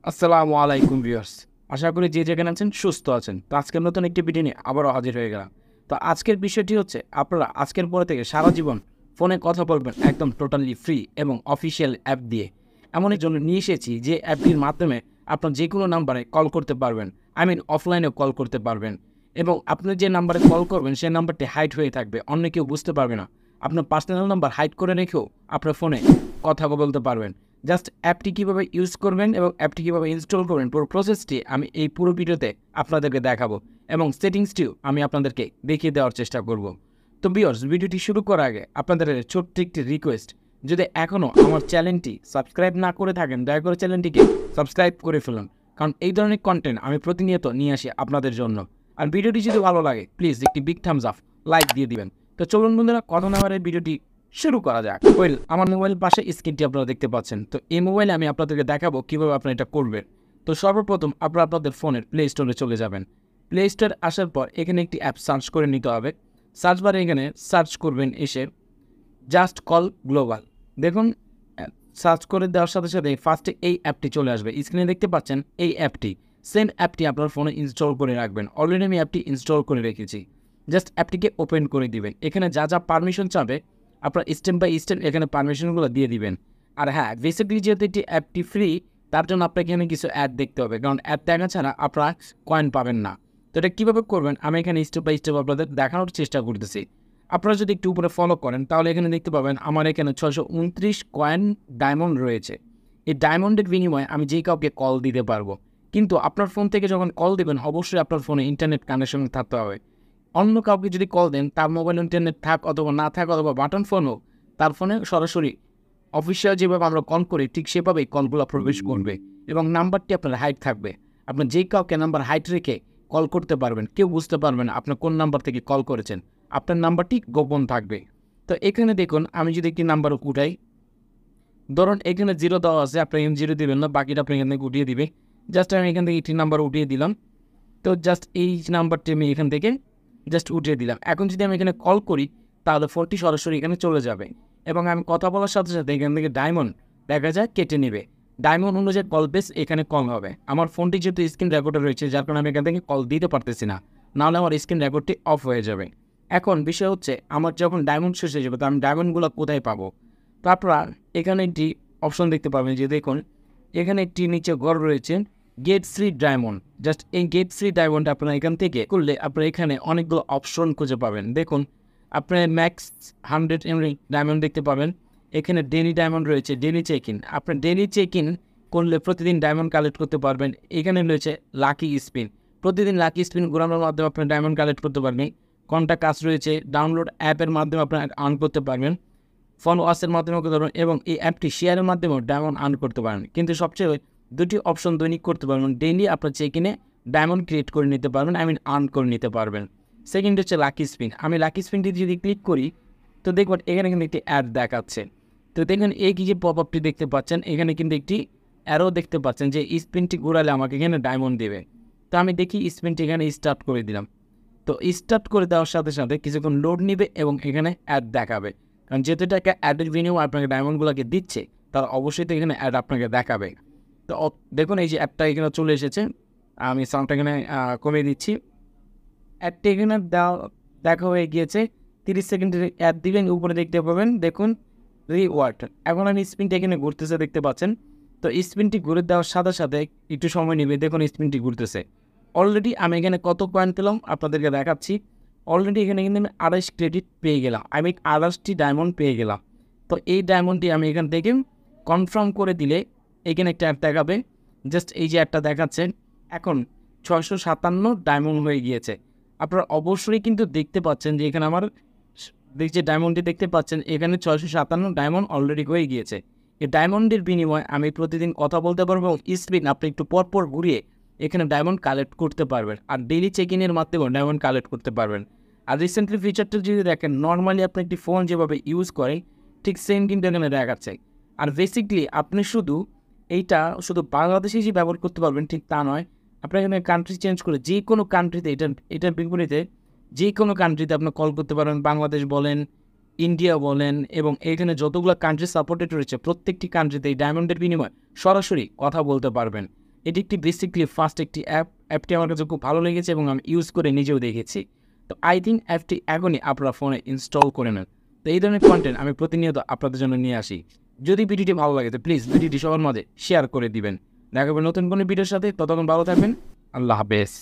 আসসালামু আলাইকুম ভিউয়ার্স। আশা করি যে যেখানে আছেন সুস্থ আছেন। তো আজকের নতুন একটি ভিডিও নিয়ে আবারও হাজির হয়ে গেলাম। তো আজকের বিষয়টি হচ্ছে আপনারা আজকের পরে থেকে সারা জীবন ফোনে কথা বলবেন একদম টোটালি ফ্রি এবং অফিসিয়াল অ্যাপ দিয়ে। এমন জন্য নিয়ে এসেছি যে অ্যাপটির মাধ্যমে আপনার যে কোনো নাম্বারে কল করতে পারবেন। অফলাইনেও কল করতে পারবেন এবং আপনি যে নাম্বারে কল করবেন সেই নাম্বারটি হাইড হয়ে থাকবে, অন্য কেউ বুঝতে পারবে না। আপনার পার্সোনাল নাম্বার হাইড করে রেখেও আপনার ফোনে কথা বলতে পারবেন। জাস্ট অ্যাপটি কীভাবে ইউজ করবেন এবং অ্যাপটি কীভাবে ইনস্টল করবেন পুরো প্রসেসটি আমি এই পুরো ভিডিওতে আপনাদেরকে দেখাবো এবং সেটিংসটিও আমি আপনাদেরকে দেখিয়ে দেওয়ার চেষ্টা করব। তো ভিউয়ার্স, ভিডিওটি শুরু করার আগে আপনাদের ছোট্ট একটি রিকোয়েস্ট, যদি এখনও আমার চ্যানেলটি সাবস্ক্রাইব না করে থাকেন দয়া করে চ্যানেলটিকে সাবস্ক্রাইব করে ফেলুন, কারণ এই ধরনের কন্টেন্ট আমি প্রতিনিয়ত নিয়ে আসি আপনাদের জন্য। আর ভিডিওটি যদি ভালো লাগে প্লিজ একটি বিগ থামস আপ লাইক দিয়ে দিবেন। তো চলুন বন্ধুরা, কথা না বাড়িয়ে ভিডিওটি শুরু করা যাক। আমার মোবাইল পাশে স্ক্রিনটি আপনারা দেখতে পাচ্ছেন। তো এই মোবাইলে আমি আপনাদেরকে দেখাবো কীভাবে আপনারা এটা করবেন। তো সর্বপ্রথম আপনারা আপনাদের ফোনের প্লে স্টোরে চলে যাবেন। প্লে স্টোরে আসার পর এখানে একটি অ্যাপ সার্চ করে নিতে হবে। সার্চ বারে এখানে সার্চ করবেন এসে জাস্ট কল গ্লোবাল। দেখুন, সার্চ করে দেওয়ার সাথে সাথে ফার্স্টে এই অ্যাপটি চলে আসবে। স্ক্রিনে দেখতে পাচ্ছেন এই অ্যাপটি। সেম অ্যাপটি আপনার ফোনে ইনস্টল করে রাখবেন। অলরেডি আমি অ্যাপটি ইনস্টল করে রেখেছি। জাস্ট অ্যাপটিকে ওপেন করে দিবেন। এখানে যা যা পারমিশন চাবে আপনার স্টেপ বাই স্টেপ এখানে পারমিশনগুলো দিয়ে দিবেন। আর হ্যাঁ, বেসিক্যালি যেহেতু এটি অ্যাপটি ফ্রি, তার জন্য আপনাকে এখানে কিছু অ্যাড দেখতে হবে, কারণ অ্যাপ দেখা ছাড়া আপনারা কয়েন পাবেন না। তো এটা কীভাবে করবেন আমি এখানে স্টেপ বাই স্টেপ আপনাদের দেখানোর চেষ্টা করতেছি। আপনারা যদি একটু উপরে ফলো করেন তাহলে এখানে দেখতে পাবেন আমার এখানে 629 কয়েন ডায়মন্ড রয়েছে। এই ডায়মন্ডের বিনিময়ে আমি যেই কাউকে কল দিতে পারবো। কিন্তু আপনার ফোন থেকে যখন কল দেবেন অবশ্যই আপনার ফোনে ইন্টারনেট কানেকশন থাকতে হবে। অন্য কাউকে যদি কল দেন তার মোবাইল ইন্টারনেট থাক অথবা না থাক অথবা বাটন ফোন হোক, তার ফোনে সরাসরি অফিসিয়াল যেভাবে আমরা কল করি ঠিক সেভাবেই কলগুলো প্রবেশ করবে এবং নাম্বারটি আপনার হাইড থাকবে। আপনি যেই কাউকে নাম্বার হাইড রেখে কল করতে পারবেন, কেউ বুঝতে পারবে না আপনি কোন নাম্বার থেকে কল করেছেন। আপনার নাম্বারটি গোপন থাকবে। তো এখানে দেখুন, আমি যদি একটি নাম্বার উঠাই, ধরুন এখানে 0 দেওয়া আছে, আপনি এখানে 0 দেবেন না, বাকিটা আপনি এখান থেকে উঠিয়ে দিবে। জাস্ট আমি এখান থেকে একটি নাম্বার উঠিয়ে দিলাম। তো জাস্ট এই নাম্বারটি আমি এখান থেকে জাস্ট উঠিয়ে দিলাম। এখন যদি আমি এখানে কল করি তাহলে ফোনটি সরাসরি এখানে চলে যাবে এবং আমি কথা বলার সাথে সাথে এখান থেকে ডায়মন্ড দেখা যায় কেটে নেবে। ডায়মন্ড অনুযায়ী কল বেস এখানে কম হবে। আমার ফোনটি যেহেতু স্ক্রিন রেকর্ডার রয়েছে যার কারণে আমি এখান থেকে কল দিতে পারতেছি না, নাহলে আমার স্ক্রিন রেকর্ডটি অফ হয়ে যাবে। এখন বিষয় হচ্ছে, আমার যখন ডায়মন্ড শেষ হয়ে যাবে তো আমি ডায়মন্ডগুলো কোথায় পাবো? তো আপনারা এখানে একটি অপশন দেখতে পাবেন, যে দেখুন এখানে একটি নিচে ঘর রয়েছে গেট ফ্রি ডায়মন্ড। জাস্ট এই গেট ফ্রি ডায়মন্ড আপনারা এখান থেকে করলে আপনারা এখানে অনেকগুলো অপশন খুঁজে পাবেন। দেখুন, আপনার ম্যাক্স 100 এমনি ডায়মন্ড দেখতে পাবেন। এখানে ডেলি ডায়মন্ড রয়েছে, ডেলি চেক ইন। আপনার ডেলি চেক ইন করলে প্রতিদিন ডায়মন্ড কালেক্ট করতে পারবেন। এখানে রয়েছে লাকি স্পিন, প্রতিদিন লাকি স্পিন ঘোরানোর মাধ্যমে আপনার ডায়মন্ড কালেক্ট করতে পারবেন। কন্ট্যাক্ট কাজ রয়েছে, ডাউনলোড অ্যাপের মাধ্যমে আপনার আর্ন করতে পারবেন, ফোন ওয়াসের মাধ্যমে করতে পারবেন এবং এই অ্যাপটি শেয়ারের মাধ্যমেও ডায়মন্ড আর্ন করতে পারেন। কিন্তু সবচেয়ে দুটি অপশন দৈনিক করতে পারবেন। ডেইলি আপনার চেক ইনে ডায়মন্ড ক্রিয়েট করে নিতে পারবেন, আর্ন করে নিতে পারবেন। সেকেন্ড হচ্ছে লাকি স্পিন। আমি লাকি স্পিনটি যদি ক্লিক করি তো দেখবেন এখানে কিন্তু একটি অ্যাড দেখাচ্ছে। তো দেখুন এই যে পপ আপটি দেখতে পাচ্ছেন, এখানে কিন্তু একটি অ্যারো দেখতে পাচ্ছেন যে স্পিনটি ঘোরালে আমাকে এখানে ডায়মন্ড দেবে। তো আমি দেখি স্পিনটি এখানে স্টার্ট করে দিলাম। তো স্টার্ট করে দেওয়ার সাথে সাথে কিছুক্ষণ লোড নেবে এবং এখানে অ্যাড দেখাবে, কারণ যেহেতু এটা একটা অ্যাডের বিনিময়ে আপনাকে ডায়মন্ডগুলোকে দিচ্ছে তার অবশ্যই তো এখানে অ্যাড আপনাকে দেখাবে। তো দেখুন এই যে অ্যাডটা এখানে চলে এসেছে। আমি সাউন্ডটা এখানে কমিয়ে দিচ্ছি। অ্যাডটা এখানে দেখা হয়ে গিয়েছে। 30 সেকেন্ডের অ্যাড দিবেন, উপরে দেখতে পাবেন দেখুন রিওয়ার্ড। এখন আমি স্পিনটা এখানে ঘুরতেছে দেখতে পাচ্ছেন। তো স্পিনটি ঘুরে দেওয়ার সাথে সাথে একটু সময় নেবে, দেখুন স্পিনটি ঘুরতেছে। অলরেডি আমি এখানে কত পয়েন্ট পেলাম আপনাদেরকে দেখাচ্ছি। অলরেডি এখানে কিন্তু আমি 28 ক্রেডিট পেয়ে গেলাম, আমি 28টি ডায়মন্ড পেয়ে গেলাম। তো এই ডায়মন্ডটি আমি এখান থেকে কনফার্ম করে দিলে এখানে একটা অ্যাড দেখাবে। জাস্ট এই যে অ্যাডটা দেখাচ্ছে, এখন 657 ডায়মন্ড হয়ে গিয়েছে। আপনারা অবশ্যই কিন্তু দেখতে পাচ্ছেন যে এখানে আমার যে ডায়মন্ডটি দেখতে পাচ্ছেন এখানে 657 ডায়মন্ড অলরেডি হয়ে গিয়েছে। এই ডায়মন্ডের বিনিময়ে আমি প্রতিদিন কথা বলতে পারবো এবং স্পিন আপনি একটু পরপর ঘুরিয়ে এখানে ডায়মন্ড কালেক্ট করতে পারবেন। আর ডেইলি চেক ইনের মাধ্যমে ডায়মন্ড কালেক্ট করতে পারবেন। আর রিসেন্টলি ফিচারটা যদি দেখেন, নর্মালি আপনি একটি ফোন যেভাবে ইউজ করেন ঠিক সেম কিন্তু এখানে দেখাচ্ছে। আর বেসিকলি আপনি শুধু এইটা শুধু বাংলাদেশেই যে ব্যবহার করতে পারবেন ঠিক তা নয়, আপনি এখানে কান্ট্রি চেঞ্জ করে যে কোনো কান্ট্রিতে এটার বিপরীতে যে কোনো কান্ট্রিতে আপনি কল করতে পারবেন। বাংলাদেশ বলেন, ইন্ডিয়া বলেন, এবং এখানে যতগুলো কান্ট্রি সাপোর্টেড রয়েছে প্রত্যেকটি কান্ট্রিতে এই ডায়মন্ডের বিনিময়ে সরাসরি কথা বলতে পারবেন। এটি একটি বেসিকলি ফাস্ট একটি অ্যাপটি আমার কাছে খুব ভালো লেগেছে এবং আমি ইউজ করে নিজেও দেখেছি। তো আই থিঙ্ক অ্যাপটি এখনই আপনারা ফোনে ইনস্টল করে নেন। তো এই ধরনের কন্টেন্ট আমি প্রতিনিয়ত আপনাদের জন্য নিয়ে আসি। যদি ভিডিওটি ভালো লাগে তো প্লিজ ভিডিওটি সবার মাঝে শেয়ার করে দিবেন। দেখা হবে নতুন কোনো ভিডিওর সাথে, ততক্ষণ ভালো থাকবেন। আল্লাহ হাফেজ।